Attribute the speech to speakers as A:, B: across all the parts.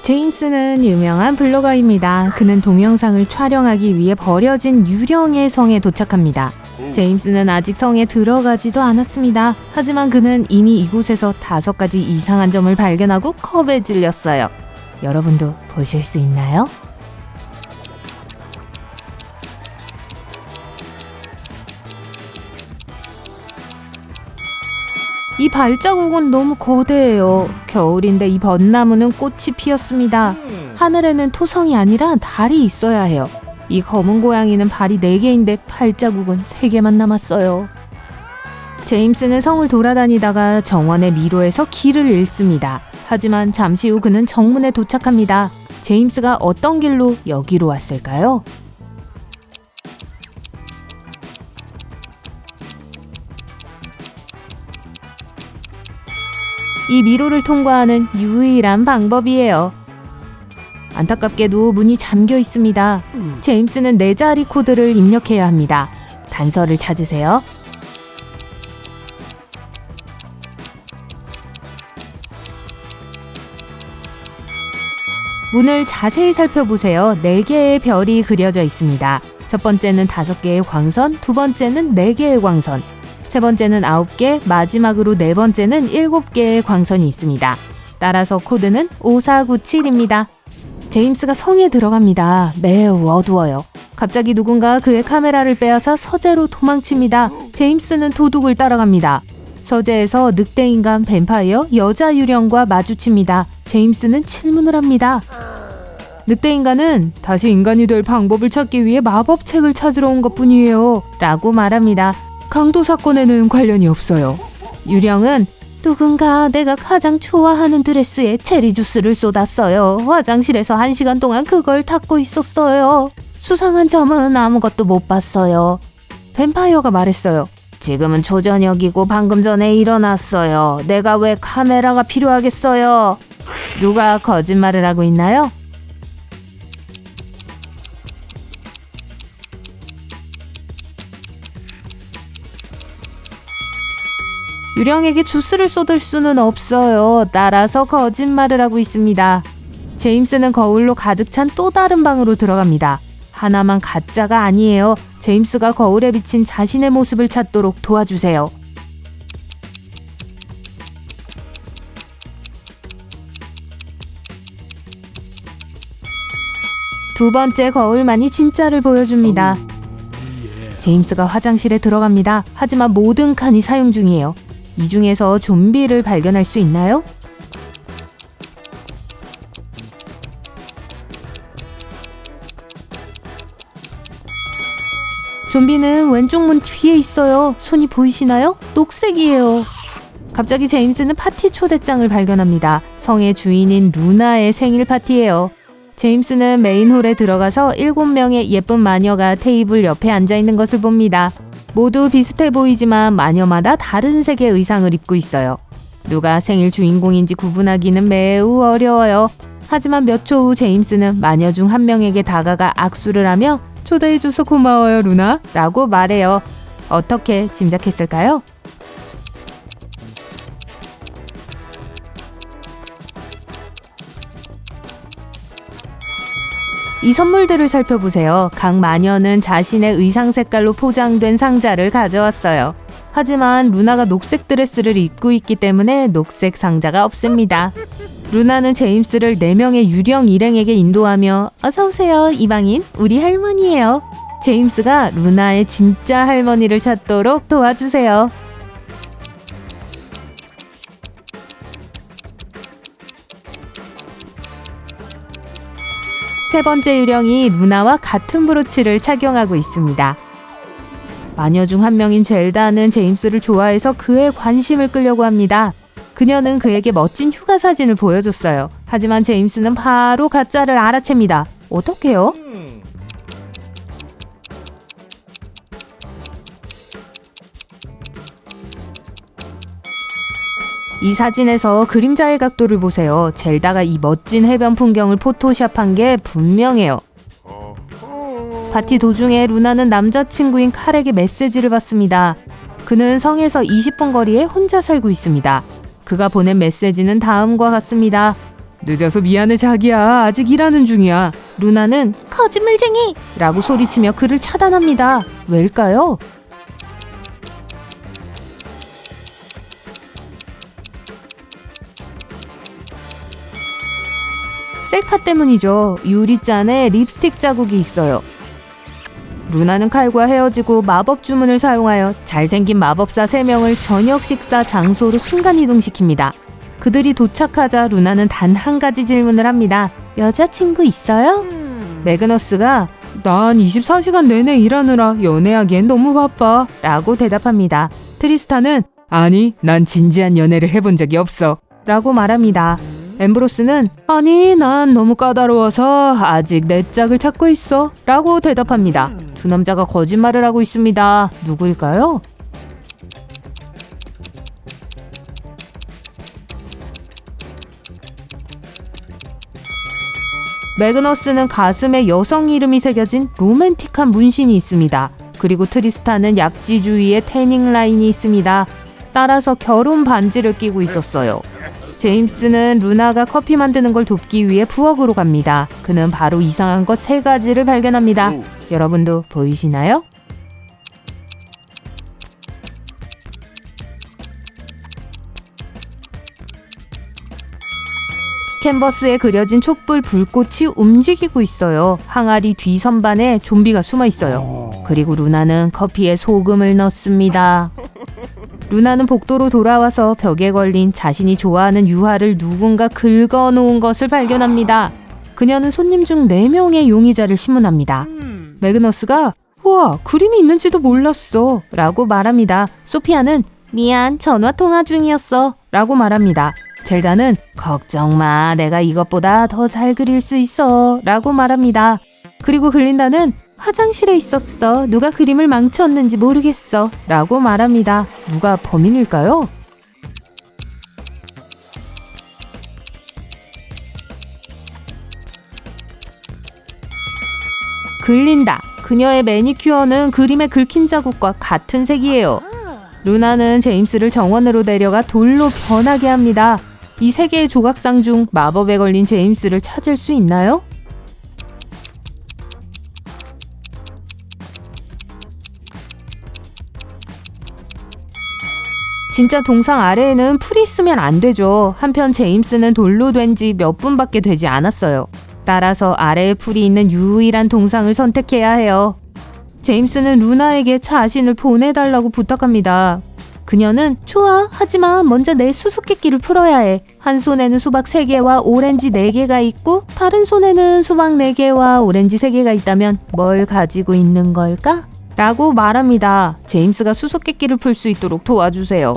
A: 제임스는 유명한 블로거입니다. 그는 동영상을 촬영하기 위해 버려진 유령의 성에 도착합니다. 제임스는 아직 성에 들어가지도 않았습니다. 하지만 그는 이미 이곳에서 5가지 이상한 점을 발견하고 겁에 질렸어요. 여러분도 보실 수 있나요? 이 발자국은 너무 거대해요. 겨울인데 이 벚나무는 꽃이 피었습니다. 하늘에는 토성이 아니라 달이 있어야 해요. 이 검은 고양이는 발이 4개인데 발자국은 3개만 남았어요. 제임스는 성을 돌아다니다가 정원의 미로에서 길을 잃습니다. 하지만 잠시 후 그는 정문에 도착합니다. 제임스가 어떤 길로 여기로 왔을까요? 이 미로를 통과하는 유일한 방법이에요. 안타깝게도 문이 잠겨 있습니다. 제임스는 4자리 코드를 입력해야 합니다. 단서를 찾으세요. 문을 자세히 살펴보세요. 4개의 별이 그려져 있습니다. 첫 번째는 5개의 광선, 두 번째는 4개의 광선, 세 번째는 9개, 마지막으로 4번째는 7개의 광선이 있습니다. 따라서 코드는 5497입니다. 제임스가 성에 들어갑니다. 매우 어두워요. 갑자기 누군가 그의 카메라를 빼앗아 서재로 도망칩니다. 제임스는 도둑을 따라갑니다. 서재에서 늑대인간, 뱀파이어, 여자 유령과 마주칩니다. 제임스는 질문을 합니다. 늑대인간은 다시 인간이 될 방법을 찾기 위해 마법책을 찾으러 온 것뿐이에요 라고 말합니다. 강도 사건에는 관련이 없어요. 유령은 누군가 내가 가장 좋아하는 드레스에 체리 주스를 쏟았어요. 화장실에서 1시간 동안 그걸 닦고 있었어요. 수상한 점은 아무것도 못 봤어요. 뱀파이어가 말했어요. 지금은 초저녁이고 방금 전에 일어났어요. 내가 왜 카메라가 필요하겠어요? 누가 거짓말을 하고 있나요? 유령에게 주스를 쏟을 수는 없어요. 따라서 거짓말을 하고 있습니다. 제임스는 거울로 가득 찬 또 다른 방으로 들어갑니다. 하나만 가짜가 아니에요. 제임스가 거울에 비친 자신의 모습을 찾도록 도와주세요. 두 번째 거울만이 진짜를 보여줍니다. 제임스가 화장실에 들어갑니다. 하지만 모든 칸이 사용 중이에요. 이 중에서 좀비를 발견할 수 있나요? 좀비는 왼쪽 문 뒤에 있어요. 손이 보이시나요? 녹색이에요. 갑자기 제임스는 파티 초대장을 발견합니다. 성의 주인인 루나의 생일 파티예요. 제임스는 메인홀에 들어가서 7명의 예쁜 마녀가 테이블 옆에 앉아있는 것을 봅니다. 모두 비슷해 보이지만 마녀마다 다른 색의 의상을 입고 있어요. 누가 생일 주인공인지 구분하기는 매우 어려워요. 하지만 몇 초 후 제임스는 마녀 중 한 명에게 다가가 악수를 하며 초대해줘서 고마워요 루나 라고 말해요. 어떻게 짐작했을까요? 이 선물들을 살펴보세요. 각 마녀는 자신의 의상 색깔로 포장된 상자를 가져왔어요. 하지만 루나가 녹색 드레스를 입고 있기 때문에 녹색 상자가 없습니다. 루나는 제임스를 4명의 유령 일행에게 인도하며 어서오세요 이방인, 우리 할머니예요. 제임스가 루나의 진짜 할머니를 찾도록 도와주세요. 세 번째 유령이 루나와 같은 브로치를 착용하고 있습니다. 마녀 중 한 명인 젤다는 제임스를 좋아해서 그의 관심을 끌려고 합니다. 그녀는 그에게 멋진 휴가 사진을 보여줬어요. 하지만 제임스는 바로 가짜를 알아챕니다. 어떡해요? 이 사진에서 그림자의 각도를 보세요. 젤다가 이 멋진 해변 풍경을 포토샵한 게 분명해요. 파티 도중에 루나는 남자친구인 칼에게 메시지를 받습니다. 그는 성에서 20분 거리에 혼자 살고 있습니다. 그가 보낸 메시지는 다음과 같습니다. 늦어서 미안해 자기야. 아직 일하는 중이야. 루나는 거짓말쟁이! 라고 소리치며 그를 차단합니다. 왜일까요? 셀카 때문이죠. 유리잔에 립스틱 자국이 있어요. 루나는 칼과 헤어지고 마법 주문을 사용하여 잘생긴 마법사 3명을 저녁 식사 장소로 순간이동시킵니다. 그들이 도착하자 루나는 단 한 가지 질문을 합니다. 여자친구 있어요? 매그너스가 난 24시간 내내 일하느라 연애하기엔 너무 바빠 라고 대답합니다. 트리스타는 아니 난 진지한 연애를 해본 적이 없어 라고 말합니다. 앰브로스는 아니 난 너무 까다로워서 아직 내 짝을 찾고 있어 라고 대답합니다. 두 남자가 거짓말을 하고 있습니다. 누구일까요? 매그너스는 가슴에 여성 이름이 새겨진 로맨틱한 문신이 있습니다. 그리고 트리스타는 약지 주위에 태닝 라인이 있습니다. 따라서 결혼 반지를 끼고 있었어요. 제임스는 루나가 커피 만드는 걸 돕기 위해 부엌으로 갑니다. 그는 바로 이상한 것 3가지를 발견합니다. 여러분도 보이시나요? 캔버스에 그려진 촛불 불꽃이 움직이고 있어요. 항아리 뒤 선반에 좀비가 숨어 있어요. 그리고 루나는 커피에 소금을 넣습니다. 루나는 복도로 돌아와서 벽에 걸린 자신이 좋아하는 유화를 누군가 긁어놓은 것을 발견합니다. 그녀는 손님 중 4명의 용의자를 신문합니다. 매그너스가 우와 그림이 있는지도 몰랐어 라고 말합니다. 소피아는 미안 전화통화 중이었어 라고 말합니다. 젤다는 걱정 마 내가 이것보다 더 잘 그릴 수 있어 라고 말합니다. 그리고 글린다는 화장실에 있었어. 누가 그림을 망쳤는지 모르겠어 라고 말합니다. 누가 범인일까요? 글린다. 그녀의 매니큐어는 그림에 긁힌 자국과 같은 색이에요. 루나는 제임스를 정원으로 데려가 돌로 변하게 합니다. 이 3개의 조각상 중 마법에 걸린 제임스를 찾을 수 있나요? 진짜 동상 아래에는 풀이 있으면 안 되죠. 한편 제임스는 돌로 된 지 몇 분밖에 되지 않았어요. 따라서 아래에 풀이 있는 유일한 동상을 선택해야 해요. 제임스는 루나에게 자신을 보내달라고 부탁합니다. 그녀는 좋아 하지만 먼저 내 수수께끼를 풀어야 해. 한 손에는 수박 3개와 오렌지 4개가 있고 다른 손에는 수박 4개와 오렌지 3개가 있다면 뭘 가지고 있는 걸까? 라고 말합니다. 제임스가 수수께끼를 풀 수 있도록 도와주세요.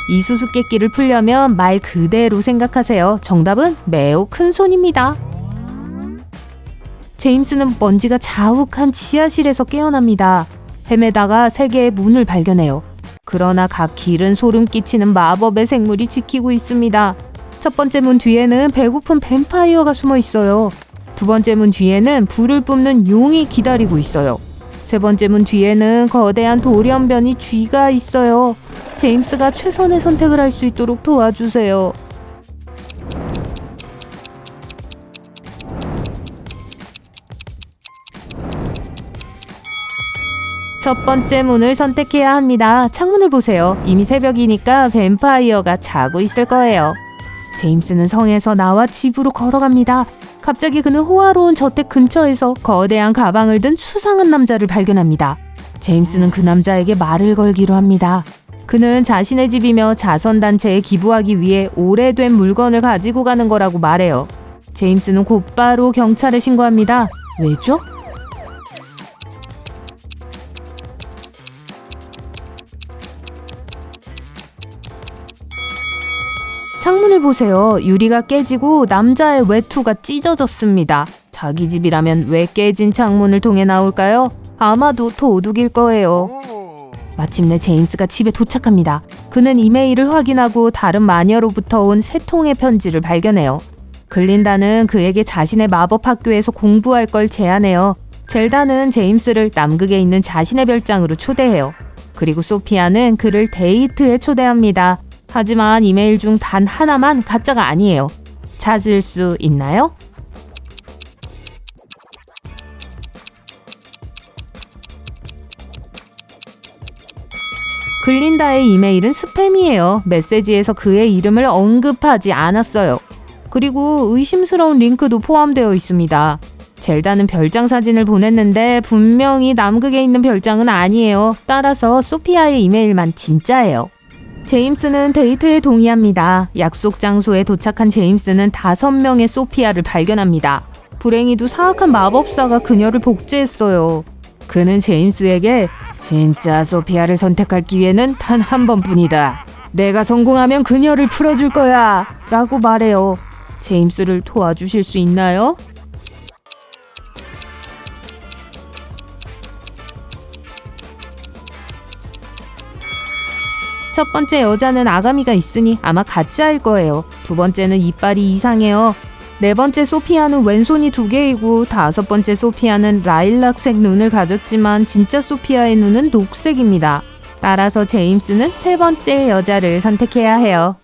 A: 이 수수께끼를 풀려면 말 그대로 생각하세요. 정답은 매우 큰 손입니다. 제임스는 먼지가 자욱한 지하실에서 깨어납니다. 헤매다가 3개의 문을 발견해요. 그러나 각 길은 소름 끼치는 마법의 생물이 지키고 있습니다. 첫 번째 문 뒤에는 배고픈 뱀파이어가 숨어 있어요. 두 번째 문 뒤에는 불을 뿜는 용이 기다리고 있어요. 세 번째 문 뒤에는 거대한 돌연변이 쥐가 있어요. 제임스가 최선의 선택을 할 수 있도록 도와주세요. 첫 번째 문을 선택해야 합니다. 창문을 보세요. 이미 새벽이니까 뱀파이어가 자고 있을 거예요. 제임스는 성에서 나와 집으로 걸어갑니다. 갑자기 그는 호화로운 저택 근처에서 거대한 가방을 든 수상한 남자를 발견합니다. 제임스는 그 남자에게 말을 걸기로 합니다. 그는 자신의 집이며 자선단체에 기부하기 위해 오래된 물건을 가지고 가는 거라고 말해요. 제임스는 곧바로 경찰에 신고합니다. 왜죠? 창문을 보세요. 유리가 깨지고 남자의 외투가 찢어졌습니다. 자기 집이라면 왜 깨진 창문을 통해 나올까요? 아마도 도둑일 거예요. 마침내 제임스가 집에 도착합니다. 그는 이메일을 확인하고 다른 마녀로부터 온 3통의 편지를 발견해요. 글린다는 그에게 자신의 마법 학교에서 공부할 걸 제안해요. 젤다는 제임스를 남극에 있는 자신의 별장으로 초대해요. 그리고 소피아는 그를 데이트에 초대합니다. 하지만 이메일 중 단 하나만 가짜가 아니에요. 찾을 수 있나요? 글린다의 이메일은 스팸이에요. 메시지에서 그의 이름을 언급하지 않았어요. 그리고 의심스러운 링크도 포함되어 있습니다. 젤다는 별장 사진을 보냈는데 분명히 남극에 있는 별장은 아니에요. 따라서 소피아의 이메일만 진짜예요. 제임스는 데이트에 동의합니다. 약속 장소에 도착한 제임스는 5명의 소피아를 발견합니다. 불행히도 사악한 마법사가 그녀를 복제했어요. 그는 제임스에게 진짜 소피아를 선택할 기회는 단 한 번뿐이다. 내가 성공하면 그녀를 풀어줄 거야. 라고 말해요. 제임스를 도와주실 수 있나요? 첫 번째 여자는 아가미가 있으니 아마 가짜일 거예요. 두 번째는 이빨이 이상해요. 네 번째 소피아는 왼손이 2개이고 다섯 번째 소피아는 라일락색 눈을 가졌지만 진짜 소피아의 눈은 녹색입니다. 따라서 제임스는 세 번째 여자를 선택해야 해요.